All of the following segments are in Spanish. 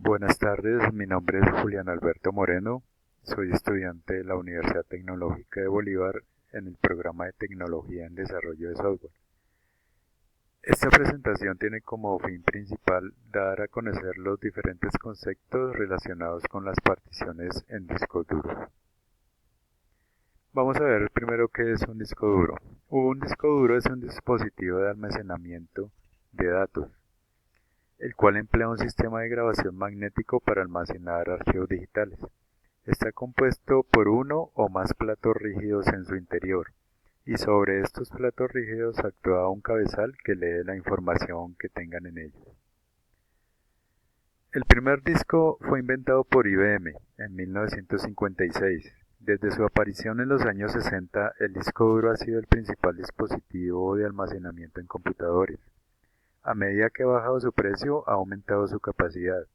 Buenas tardes, mi nombre es Julián Alberto Moreno, soy estudiante de la Universidad Tecnológica de Bolívar en el programa de Tecnología en Desarrollo de Software. Esta presentación tiene como fin principal dar a conocer los diferentes conceptos relacionados con las particiones en discos duros. Vamos a ver primero qué es un disco duro. Un disco duro es un dispositivo de almacenamiento de datos, el cual emplea un sistema de grabación magnético para almacenar archivos digitales. Está compuesto por uno o más platos rígidos en su interior, y sobre estos platos rígidos actúa un cabezal que lee la información que tengan en ellos. El primer disco fue inventado por IBM en 1956. Desde su aparición en los años 60, el disco duro ha sido el principal dispositivo de almacenamiento en computadores. A medida que ha bajado su precio, ha aumentado su capacidad.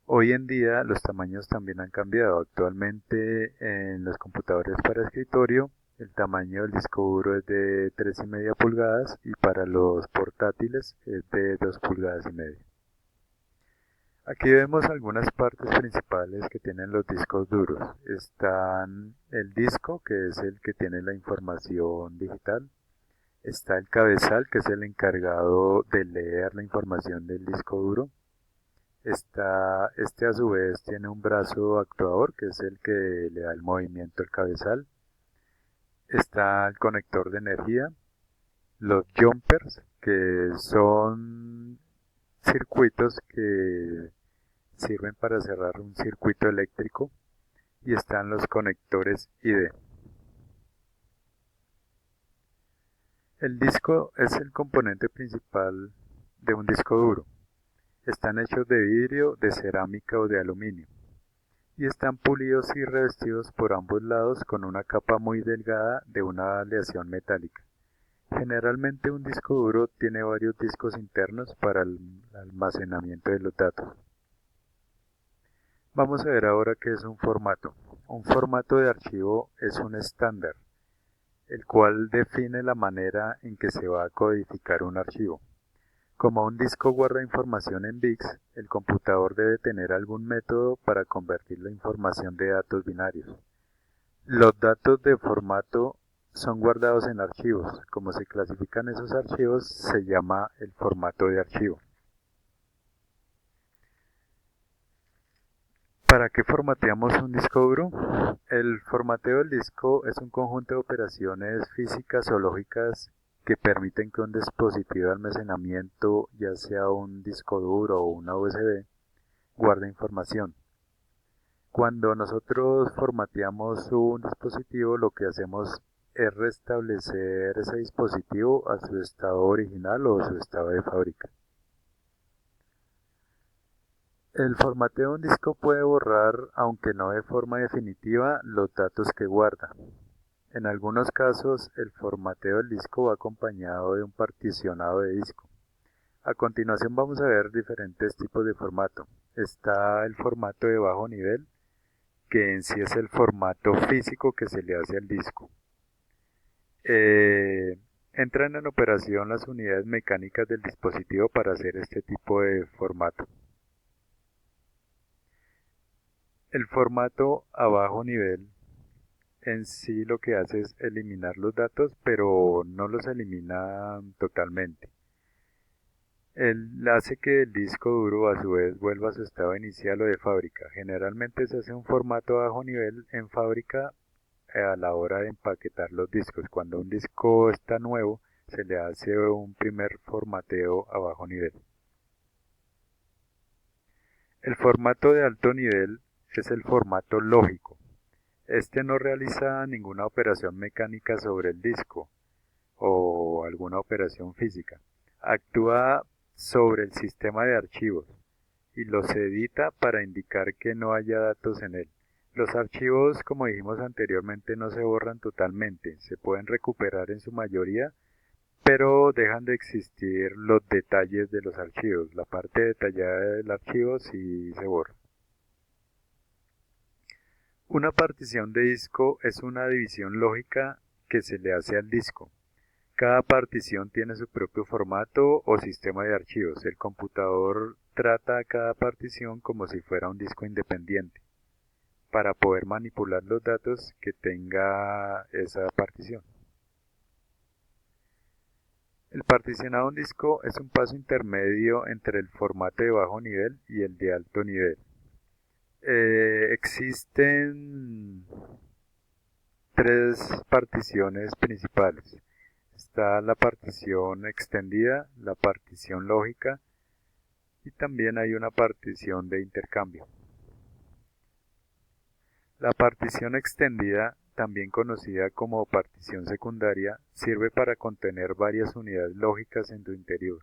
Hoy en día los tamaños también han cambiado. Actualmente en los computadores para escritorio el tamaño del disco duro es de 3,5 pulgadas y para los portátiles es de 2,5 pulgadas. Aquí vemos algunas partes principales que tienen los discos duros. Están el disco, que es el que tiene la información digital. Está el cabezal, que es el encargado de leer la información del disco duro. Este a su vez tiene un brazo actuador, que es el que le da el movimiento al cabezal. Está el conector de energía, los jumpers, que son circuitos que sirven para cerrar un circuito eléctrico, y están los conectores ID. El disco es el componente principal de un disco duro. Están hechos de vidrio, de cerámica o de aluminio, y están pulidos y revestidos por ambos lados con una capa muy delgada de una aleación metálica. Generalmente un disco duro tiene varios discos internos para el almacenamiento de los datos. Vamos a ver ahora qué es un formato. Un formato de archivo es un estándar, el cual define la manera en que se va a codificar un archivo. Como un disco guarda información en bits, el computador debe tener algún método para convertir la información de datos binarios. Los datos de formato son guardados en archivos. Como se clasifican esos archivos, se llama el formato de archivo. ¿Para qué formateamos un disco duro? El formateo del disco es un conjunto de operaciones físicas o lógicas que permiten que un dispositivo de almacenamiento, ya sea un disco duro o una USB, guarde información. Cuando nosotros formateamos un dispositivo, lo que hacemos es restablecer ese dispositivo a su estado original o su estado de fábrica. El formateo de un disco puede borrar, aunque no de forma definitiva, los datos que guarda. En algunos casos, el formateo del disco va acompañado de un particionado de disco. A continuación vamos a ver diferentes tipos de formato. Está el formato de bajo nivel, que en sí es el formato físico que se le hace al disco. Entran en operación las unidades mecánicas del dispositivo para hacer este tipo de formato. El formato a bajo nivel en sí lo que hace es eliminar los datos, pero no los elimina totalmente. Él hace que el disco duro a su vez vuelva a su estado inicial o de fábrica. Generalmente se hace un formato a bajo nivel en fábrica a la hora de empaquetar los discos. Cuando un disco está nuevo, se le hace un primer formateo a bajo nivel. El formato de alto nivel es el formato lógico. Este no realiza ninguna operación mecánica sobre el disco o alguna operación física. Actúa sobre el sistema de archivos y los edita para indicar que no haya datos en él. Los archivos, como dijimos anteriormente, no se borran totalmente, se pueden recuperar en su mayoría, pero dejan de existir los detalles de los archivos. La parte detallada del archivo sí se borra. Una partición de disco es una división lógica que se le hace al disco. Cada partición tiene su propio formato o sistema de archivos. El computador trata a cada partición como si fuera un disco independiente, para poder manipular los datos que tenga esa partición. El particionado de un disco es un paso intermedio entre el formato de bajo nivel y el de alto nivel. Existen tres particiones principales. Está la partición extendida, la partición lógica y también hay una partición de intercambio. La partición extendida, también conocida como partición secundaria, sirve para contener varias unidades lógicas en su interior.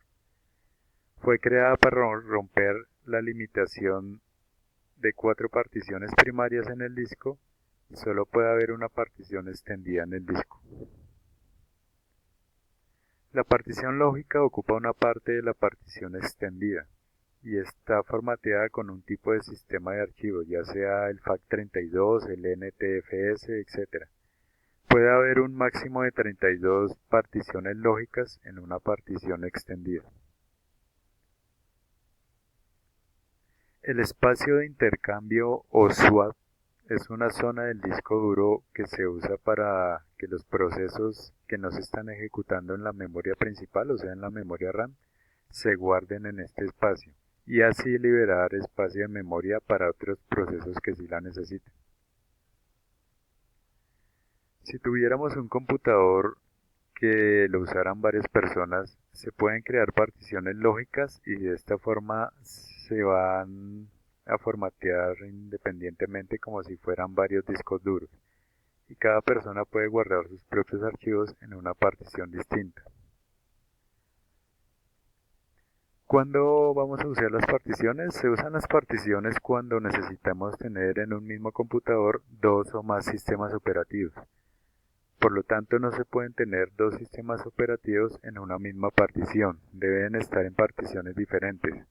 Fue creada para romper la limitación de 4 particiones primarias en el disco y solo puede haber una partición extendida en el disco. La partición lógica ocupa una parte de la partición extendida y está formateada con un tipo de sistema de archivos, ya sea el FAT32, el NTFS, etc. Puede haber un máximo de 32 particiones lógicas en una partición extendida. El espacio de intercambio o swap es una zona del disco duro que se usa para que los procesos que no se están ejecutando en la memoria principal, o sea en la memoria RAM, se guarden en este espacio y así liberar espacio de memoria para otros procesos que sí la necesiten. Si tuviéramos un computador que lo usaran varias personas, se pueden crear particiones lógicas y de esta forma se van a formatear independientemente como si fueran varios discos duros. Y cada persona puede guardar sus propios archivos en una partición distinta. ¿Cuándo vamos a usar las particiones? Se usan las particiones cuando necesitamos tener en un mismo computador 2 o más sistemas operativos. Por lo tanto, no se pueden tener 2 sistemas operativos en una misma partición, deben estar en particiones diferentes.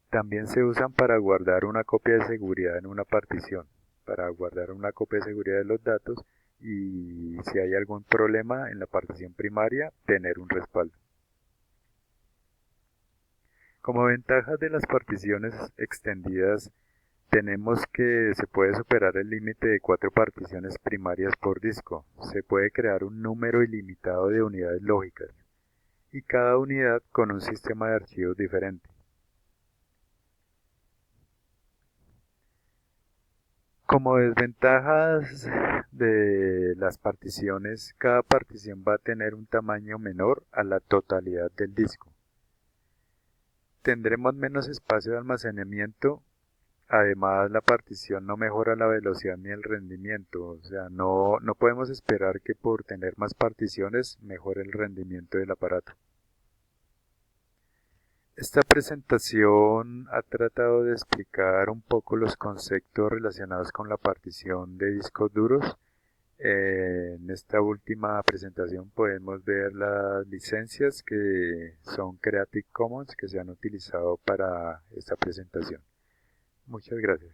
También se usan para guardar una copia de seguridad en una partición, para guardar una copia de seguridad de los datos y si hay algún problema en la partición primaria, tener un respaldo. Como ventajas de las particiones extendidas, tenemos que se puede superar el límite de 4 particiones primarias por disco. Se puede crear un número ilimitado de unidades lógicas y cada unidad con un sistema de archivos diferente. Como desventajas de las particiones, cada partición va a tener un tamaño menor a la totalidad del disco. Tendremos menos espacio de almacenamiento. Además, la partición no mejora la velocidad ni el rendimiento, o sea, no podemos esperar que por tener más particiones mejore el rendimiento del aparato. Esta presentación ha tratado de explicar un poco los conceptos relacionados con la partición de discos duros. En esta última presentación podemos ver las licencias que son Creative Commons que se han utilizado para esta presentación. Muchas gracias.